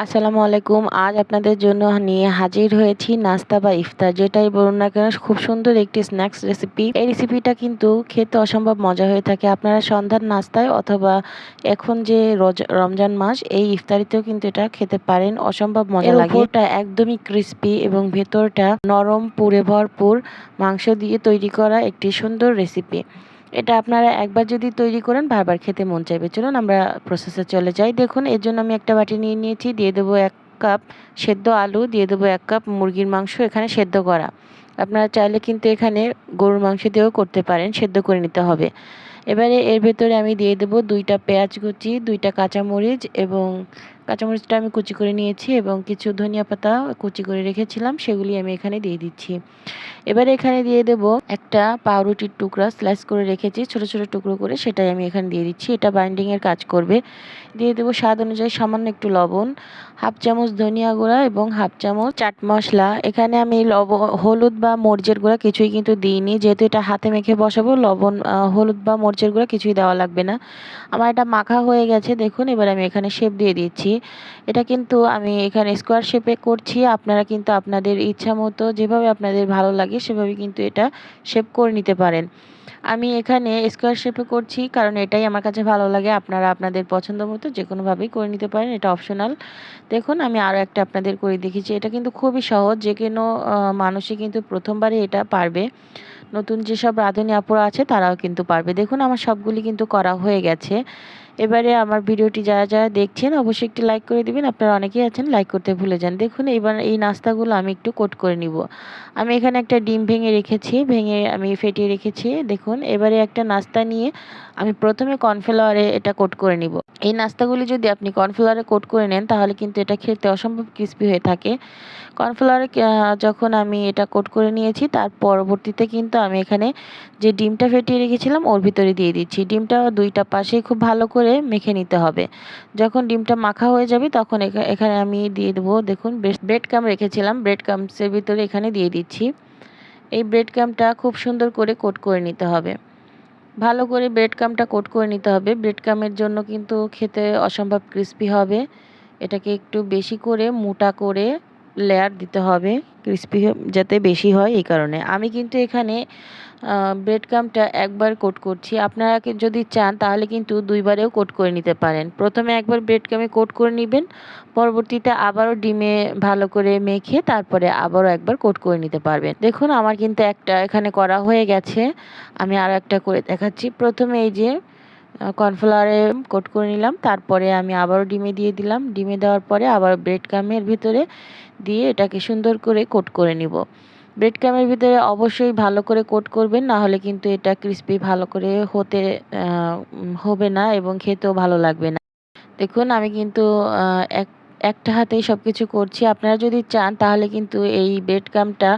আসসালামু আলাইকুম। আজ আপনাদের জন্য নিয়ে হাজির হয়েছি নাস্তা বা ইফতার যেটাই বলুন না কেন, খুব সুন্দর একটি স্ন্যাক্স রেসিপি। এই রেসিপিটা কিন্তু খেতে অসম্ভব মজা হয়ে থাকে। আপনারা সন্ধ্যার নাস্তায় অথবা এখন যে রমজান মাস, এই ইফতারিতেও কিন্তু এটা খেতে পারেন। অসম্ভব মজা লাগে। উপরটা একদমই ক্রিস্পি এবং ভেতরটা নরম, পুরে ভরপুর মাংস দিয়ে তৈরি করা একটি সুন্দর রেসিপি। এটা আপনারা একবার যদি তৈরি করেন বারবার খেতে মন চাইবে। চলুন আমরা প্রসেসে চলে যাই। দেখুন, এর জন্য আমি একটা বাটি নিয়ে নিয়েছি। দিয়ে দেবো 1 কাপ সেদ্ধ আলু, দিয়ে দেবো 1 কাপ মুরগির মাংস এখানে সেদ্ধ করা। আপনারা চাইলে কিন্তু এখানে গরুর মাংস দিয়েও করতে পারেন, সেদ্ধ করে নিতে হবে। এবারে এর ভেতরে আমি দিয়ে দেবো 2টা পেঁয়াজ কুচি, 2টা কাঁচামরিচ, এবং কাঁচামরিচটা আমি কুচি করে নিয়েছি, এবং কিছু ধনিয়া পাতা কুচি করে রেখেছিলাম, সেগুলি আমি এখানে দিয়ে দিচ্ছি। এবারে এখানে দিয়ে দেব একটা পাউরুটির টুকরা স্লাইস করে রেখেছি ছোট ছোট টুকরো করে, সেটাই আমি এখানে দিয়ে দিচ্ছি। এটা বাইন্ডিংয়ের কাজ করবে। দিয়ে দেবো স্বাদ অনুযায়ী সামান্য একটু লবণ, 1/2 চামচ ধনিয়া গুঁড়া এবং 1/2 চামচ চাট মশলা। এখানে আমি হলুদ বা মরিচের গুঁড়া কিছুই কিন্তু দিইনি, যেহেতু এটা হাতে মেখে বসাবো। হলুদ বা মরিচের গুঁড়া কিছুই দেওয়া লাগবে না। আমার এটা মাখা হয়ে গেছে দেখুন। এবার আমি এখানে শেপ দিয়ে দিচ্ছি। এটা কিন্তু আমি এখানে স্কোয়ার শেপে করছি। আপনারা কিন্তু আপনাদের ইচ্ছা মতো যেভাবে আপনাদের ভালো লাগে সেভাবে কিন্তু এটা শেপ করে নিতে পারেন। আমি এখানে স্কোয়ার শেপে করছি কারণ এটাই আমার কাছে ভালো লাগে। আপনারা আপনাদের পছন্দ মতো যে কোনোভাবেই করে নিতে পারেন, এটা অপশনাল। দেখুন, আমি আরও একটা আপনাদের করে দেখিয়েছি। এটা কিন্তু খুবই সহজ, যে কোনো মানুষই কিন্তু প্রথমবারই এটা পারবে। নতুন যেসব রাঁধুনি আপুরা আছে তারাও কিন্তু পারবে। দেখুন, আমার সবগুলি কিন্তু করা হয়ে গেছে। এবারে আমার ভিডিওটি যারা যারা দেখছেন অবশ্যই একটি লাইক করে দিবেন। আপনারা অনেকেই আছেন লাইক করতে ভুলে যান। দেখুন, এবার এই নাস্তাগুলো আমি একটু কোট করে নিব। আমি এখানে একটা ডিম ভেঙে রেখেছি, ভেঙে আমি ফেটিয়ে রেখেছি। দেখুন, এবারে একটা নাস্তা নিয়ে আমি প্রথমে কর্নফ্লাওয়ারে এটা কোট করে নিব। এই নাস্তাগুলি যদি আপনি কর্নফ্লাওয়ারে কোট করে নেন তাহলে কিন্তু এটা খেতে অসম্ভব ক্রিস্পি হয়ে থাকে। কর্নফ্লাওয়ারে যখন আমি এটা কোট করে নিয়েছি, তার পরবর্তীতে কিন্তু আমি এখানে যে ডিমটা ফেটিয়ে রেখেছিলাম ওর ভিতরে দিয়ে দিচ্ছি। ডিমটা 2টা পাশেই খুব ভালো করে মেখে নিতে হবে। যখন ডিমটা মাখা হয়ে যাবে তখন এখানে আমি দিয়ে দেবো, দেখুন ব্রেড ক্রাম্ব রেখেছিলাম, ব্রেড ক্রাম্বসের ভিতরে এখানে দিয়ে দিচ্ছি। এই ব্রেড ক্রাম্বটা খুব সুন্দর করে কোট করে নিতে হবে। ভালো করে ব্রেড ক্রাম্বটা কোট করে নিতে হবে। ব্রেড ক্রাম্বের জন্য কিন্তু খেতে অসম্ভব ক্রিস্পি হবে। এটাকে একটু বেশি করে মোটা করে লেয়ার দিতে হবে, ক্রিস্পি যাতে বেশি হয়। এই কারণে আমি কিন্তু এখানে ব্রেড ক্রাম্বটা একবার কোট করছি। আপনারা যদি চান তাহলে কিন্তু 2বারেও কোট করে নিতে পারেন। প্রথমে একবার ব্রেড ক্রাম্বে কোট করে নেবেন, পরবর্তীতে আবারও ডিমে ভালো করে মেখে তারপরে আবারও একবার কোট করে নিতে পারবেন। দেখুন, আমার কিন্তু একটা এখানে করা হয়ে গেছে। আমি আরও একটা করে দেখাচ্ছি। প্রথমে এই যে কর্নফ্লাওয়ারে কোট করে নিলাম, তারপরে আমি আবারও ডিমে দিয়ে দিলাম। ডিমে দেওয়ার পরে আবার ব্রেড ক্রাম্বের ভিতরে দিয়ে এটাকে সুন্দর করে কোট করে নিব। ব্রেড ক্রাম্বের ভিতরে অবশ্যই ভালো করে কোট করবেন, না হলে কিন্তু এটা ক্রিস্পি ভালো করে হবে না এবং খেতেও ভালো লাগবে না। দেখুন, আমি কিন্তু একটা হাতেই সব কিছু করছি। আপনারা যদি চান তাহলে কিন্তু এই ব্রেড ক্রাম্বটা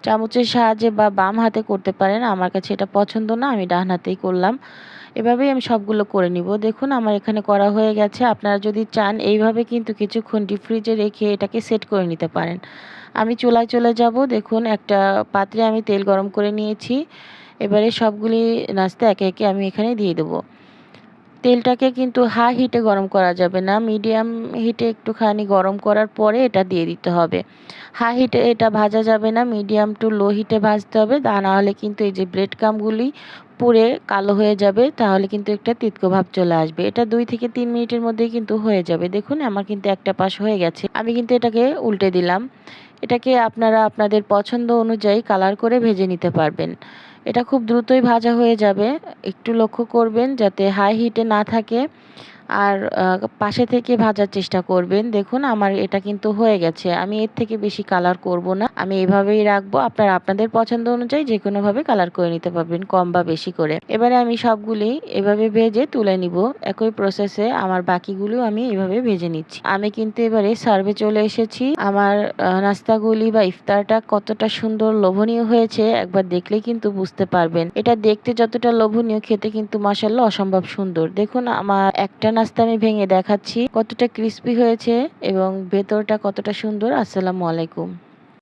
চামচের সাহায্যে বা বাম হাতে করতে পারেন। আমার কাছে এটা পছন্দ না, আমি ডান হাতেই করলাম। এভাবেই আমি সবগুলো করে নিব। দেখুন, আমার এখানে করা হয়ে গেছে। আপনারা যদি চান এইভাবে কিন্তু কিছুক্ষণ ডিপ ফ্রিজে রেখে এটাকে সেট করে নিতে পারেন। আমি চুলায় চলে যাব। দেখুন, একটা পাত্রে আমি তেল গরম করে নিয়েছি। এবারে সবগুলি নাস্তা একে একে আমি এখানে দিয়ে দেবো। তেলটাকে কিন্তু হাই হিটে গরম করা যাবে না, মিডিয়াম হিটে একটুখানি গরম করার পরে এটা দিয়ে দিতে হবে। হাই হিটে এটা ভাজা যাবে না, মিডিয়াম টু লো হিটে ভাজতে হবে। তা না হলে কিন্তু এই যে ব্রেড ক্রাম্বগুলি পুড়ে কালো হয়ে যাবে, তাহলে কিন্তু একটা তিতকো ভাব চলে আসবে। এটা 2 থেকে 3 মিনিটের মধ্যেই কিন্তু হয়ে যাবে। দেখুন, আমার কিন্তু একটা পাশ হয়ে গেছে। আমি কিন্তু এটাকে উল্টে দিলাম। এটাকে আপনারা আপনাদের পছন্দ অনুযায়ী কালার করে ভেজে নিতে পারবেন। এটা খুব দ্রুতই ভাজা হয়ে যাবে। একটু লক্ষ্য করবেন যাতে হাই হিটে না থাকে, আর পাশে থেকে ভাজার চেষ্টা করবেন। দেখুন, আমার এটা কিন্তু হয়ে গেছে। আমি এর থেকে বেশি কালার করব না, আমি এভাবেই রাখবো। আপনারা আপনাদের পছন্দ অনুযায়ী যে কোনোভাবে কালার করে নিতে পারবেন, কম বা বেশি করে। এবারে আমি সবগুলি এভাবে ভেজে তুলে নিব। একই প্রসেসে আমার বাকিগুলো আমি এভাবে ভেজে নিচ্ছি। আমি কিন্তু এবারে সার্ভে চলে এসেছি। আমার নাস্তাগুলি বা ইফতারটা কতটা সুন্দর লোভনীয় হয়েছে একবার দেখলেই কিন্তু বুঝতে পারবেন। এটা দেখতে যতটা লোভনীয়, খেতে কিন্তু মাশাআল্লাহ অসম্ভব সুন্দর। দেখুন, আমার একটা নাস্তা আমি ভেঙে দেখাচ্ছি কতটা ক্রিস্পি হয়েছে এবং ভেতরটা কতটা সুন্দর। আসসালামু আলাইকুম।